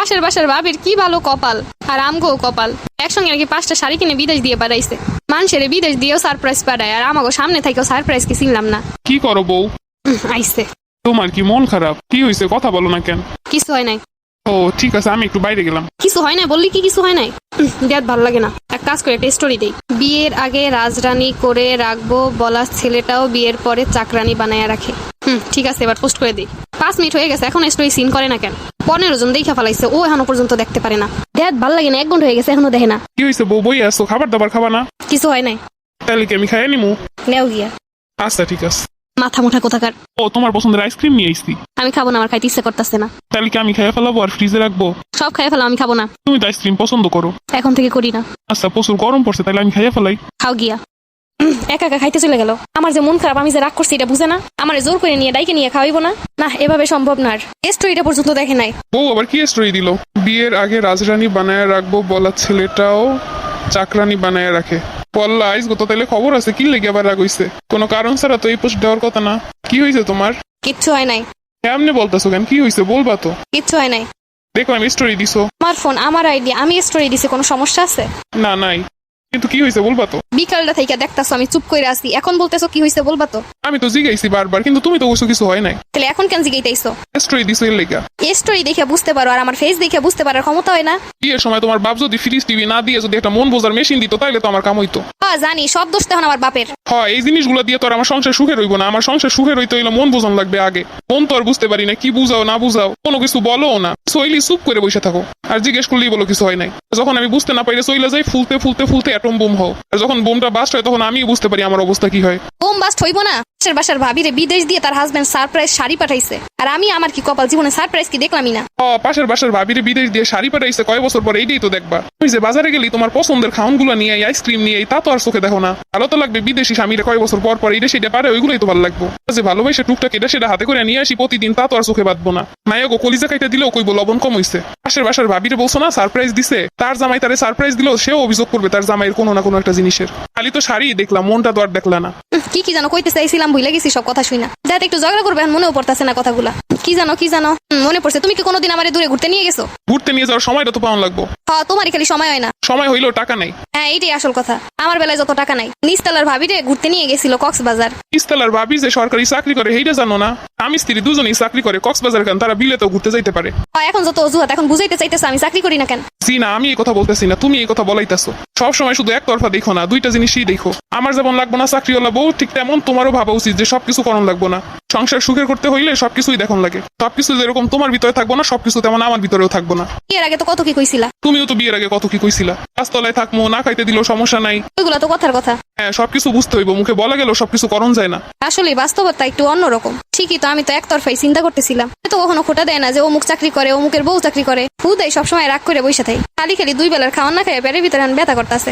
পাশের বাসার ভাবির কি ভালো কপাল, আর আমগো কপাল, একসঙ্গে নাকি 5টা শাড়ি কিনে বিদেশ দিয়ে পাঠাইছে। মানুষের বিদেশ দিয়েও সারপ্রাইজ পাঠায়, আর আমাকে সামনে থেকেও সারপ্রাইজ কি চিনলাম না। কি করো বউ? আইসে। তোমার কি মন খারাপ? কি হয়েছে, কথা বলো না কেন? কিছু হয় নাই। ও ঠিক আছে, আমি একটু বাইরে গেলাম। কিছু হয় নাই বললি কি কিছু হয় নাই? দেখ ভাল লাগে না। এক কাজ করে একটা স্টোরি দেই। বিয়ের আগে রাজরানী করে রাখবো বলা ছেলেটাও বিয়ের পরে চাকরানি বানায় রাখে। ঠিক আছে, এবার পোস্ট করে দিই। 5 মিনিট হয়ে গেছে, এখন স্টোরি সিন করে না কেন? 15 জন দেখা ফেলাইছে, ও এখনো পর্যন্ত দেখতে পারে না। দেখ ভাল লাগে না, 1 ঘন্টা হয়ে গেছে এখনো দেখে না। কি হয়েছে বউ, বই আসছো, খাবার দাবার খাবা না? কিছু হয় নাই। তাহলে কি আমি খাইয়ে নিমু? নেও গিয়া। আচ্ছা ঠিক আছে। মাথা মোটা কোথাকার। ও তোমার পছন্দের আইসক্রিম নিয়ে আইসি। আমি খাবো না, আমার খাইতে ইচ্ছে করতেছে না। তাহলে কি আমি খাইয়ে ফেলাবো আর ফ্রিজে রাখবো? সব খাই ফেলো, আমি খাবো না। তুমি তো আইসক্রিম পছন্দ করো। এখন থেকে করি না। আচ্ছা প্রচুর গরম পড়ছে, তাহলে আমি খাইয়ে ফেলাই। খাও গিয়া। একা একা খাইতে চলে গেল। আমার যে মন খারাপ, আমি যে রাগ করছি এটা বুঝে না। আমার জোর করে নিয়ে ডাইকে নিয়ে খাওয়াইবো না। না, এভাবে সম্ভব না। আর স্টোরিটা পর্যন্ত দেখে নাই। বউ আবার কি স্টোরি দিল? বিয়ের আগে রাজরানী বানায় রাখবো বলা ছেলেটাও চাকরানি বানায় রাখে। বললা আইস গো, তো তাহলে খবর আছে, কি লেগে আবার রাগ হইছে? কোনো কারণ ছাড়া তো এই পোস্ট দেওয়ার কথা না। কি হয়েছে তোমার? কিচ্ছু হয় নাই। এমনি বলতেছো কেন? কি হয়েছে বলবা তো। কিচ্ছু হয় নাই। দেখলাম স্টোরি দিছো। আমার ফোন, আমার আইডিয়া, আমি স্টোরি দিছি, কোনো সমস্যা আছে? না নাই, কিন্তু কি হয়েছে বলবা তো। বিকালটা থেকে দেখতাছো আমি চুপ করে আসি, এখন বলতেছো কি হয়েছে বলবা তো। আমি তো জিগাইছি বারবার, কিন্তু তুমি তো বলছো কিছু হয় নাই। তাহলে এখন কেন জিগাইতেছো? স্টোরি দিছো এর লেগা। স্টোরি দেখে বুঝতে পারো, আর আমার ফেস দেখে বুঝতে পারার ক্ষমতা হয় না? বিয়ের সময় তোমার বাপ যদি ফ্রিজ টিভি না দিয়ে যদি একটা মন বোঝার মেশিন দিত, তাহলে তো আমার কাম হইতো। হ্যাঁ জানি, সব দোষ তখন আমার বাপের। হয় এই জিনিসগুলো দিয়ে তো আর আমার সংসার সুখের হইব না। আমার সংসার সুখের হইতে হইলে মন বোঝানো লাগবে আগে। মন তো আর বুঝতে পারি না, কি বুঝাও না বুঝাও, কোনো কিছু বলো না, সইলি চুপ করে বসে থাকো। আর জিজ্ঞেস করলেই বলো কিছু হয় নাই। যখন আমি বুঝতে না পারি সইলা যাই, ফুলতে ফুলতে ফুলতে অ্যাটম বোম হও। আর যখন বোমটা বাস্ট হয়, তখন আমি বুঝতে পারি আমার অবস্থা কি হয়। বোম বাস্ট হইব না? পাশের বাসার ভাবিরে বিদেশ দিয়ে তার হাজবেন্ড সারপ্রাইজ শাড়ি পাঠাইছে, আর আমি আমার কি কপাল, জীবনে সারপ্রাইজ কি দেখলামই না। পাশের বাসার ভাবিরে বিদেশ দিয়ে শাড়ি পাঠাইছে কয় বছর পর, এইটাই তো দেখবা। তুমি যে বাজারে গেলি তোমার পছন্দের খাওয়ানগুলো নিয়ে আইসক্রিম নিয়ে, তা তো আর চোখে দেখো না। ভালো তো লাগবে বিদেশি স্বামীরা কয় বছর পর পর এইটা সেটা পারে, ওইগুলোই তো ভালো লাগবো। যে ভালোবাসে টুকটাক এটা সেটা হাতে করে নিয়ে আসি প্রতিদিন, তা তো আর চোখে বাঁধবো না। নায়ক ও কলিজা খাইতে দিলেও কইবো লবণ কম হইছে। পাশের বাসার ভাবিরে বলছো না সারপ্রাইজ দিছে, তার জামাই তারে সারপ্রাইজ দিলেও সেও অভিযোগ করবে তার জামাইয়ের কোনো না কোনো একটা জিনিসের। খালি তো শাড়ি দেখলাম, মনটা তো আর দেখলা না। কি জানো কইতে চাইছিলাম, ভুলে গেছি সব কথা শুই না। যাতে একটু ঝগড়া করবে, মনেও পড়তেছে না কথাগুলা। কি জানো মনে পড়ছে। তুমি কি কোনোদিন আমার দূরে ঘুরতে নিয়ে গেছো? ঘুরতে নিয়ে যাওয়ার সময়টা তো পাওয়া লাগবো। হ্যাঁ, তোমারই খালি সময় হয় না। সময় হইলেও টাকা নাই। হ্যাঁ, এইটাই আসল কথা। আমার বেলায় যত টাকা নাই। নিচতলার ভাবিরে ঘুরতে নিয়ে গেছিল কক্সবাজার। ইস্তালার ভাবি যে সরকারি চাকরি করে, এইটা জানো না? আমি স্ত্রী দুজনেই চাকরি করে কক্সবাজার খান, তারা বিলেতেও ঘুরতে যাইতে পারে। এখন যত অজুহাত, এখন বুঝাইতে চাইতেছো আমি চাকরি করি না কেন? জি না, আমি এই কথা বলতেছি না, তুমি এই কথা বলাইতেছো। সবসময় শুধু একতরফা দেখো না, দুইটা জিনিসই দেখো। আমার যেমন লাগবো না চাকরিওয়ালা বউ, ঠিক তেমন তোমারও ভাবা উচিত যে সবকিছু করণ লাগবো না। সংসার সুখের করতে হইলে সবকিছুই দেখুন লাগে। সবকিছু যেরকম তোমার ভিতরে থাকবো না, সবকিছু তেমন আমার ভিতরেও থাকবো না। এর আগে তো কত কি কইছিলা। তুমিও তো বিয়ের আগে কত কি কইছিলা, গাছতলায় থাকবো, না খাইতে দিলেও সমস্যা নাই। ওইগুলো তো কথার কথা। হ্যাঁ, সবকিছু বুঝতে হইব, মুখে বলা গেলেও সবকিছু করণ যায় না। আসলে বাস্তবতা একটু অন্যরকম। ঠিকই তো, আমি তো একতরফাই চিন্তা করতেছিলাম। তো কখনো খোটা দেয় না যে অমুক চাকরি করে, অমুকের বউ চাকরি করে। হুদাই সবসময় রাগ করে বসে থাই। খালি 2 বেলার খাওয়ান না খাই পেটের ভিতরে ব্যথা করতেছে।